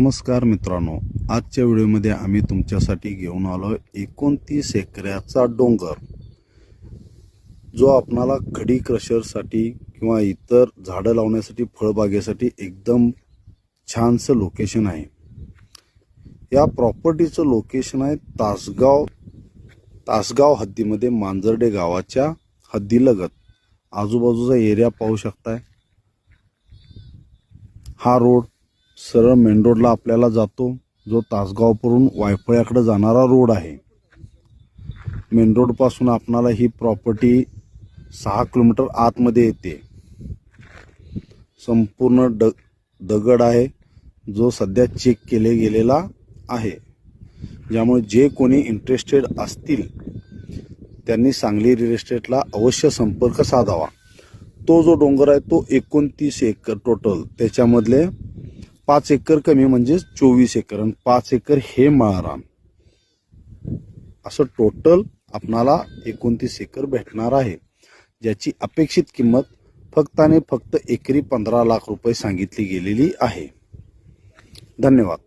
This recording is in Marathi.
नमस्कार मित्रांनो, आजच्या व्हिडिओमध्ये आम्ही तुमच्यासाठी घेऊन आलो 29 एकराचा डोंगर, जो आपणाला खडी क्रशरसाठी किंवा इतर झाडं लावण्यासाठी फळबागेसाठी एकदम छानसं लोकेशन आहे। या प्रॉपर्टीचं लोकेशन आहे तासगाव हद्दीमध्ये मांजर्डे गावाच्या हद्दीलगत। आजूबाजूचा एरिया पाहू शकताय। हा रोड सरळ मेन रोडला आपल्याला जातो, जो तासगाववरून वायफळ्याकडे जाणारा रोड आहे। मेन रोड पासून आपणाला ही प्रॉपर्टी 6 किलोमीटर आतमध्ये येते। संपूर्ण दगड आहे, जो सध्या चेक केले गेलेला आहे, ज्यामुळे जे कोणी इंटरेस्टेड असतील त्यांनी सांगली रिअल इस्टेटला अवश्य संपर्क साधावा। तो जो डोंगर आहे तो 29 एकर टोटल, त्याच्यामधले 5 एकर कमी म्हणजे 24 एकर आणि 5 एकर हे माळरान, असं टोटल आपणाला 29 एकर भेटणार आहे, ज्याची अपेक्षित किंमत फक्त आणि फक्त एकरी 15 लाख रुपये सांगितली गेलेली आहे। धन्यवाद।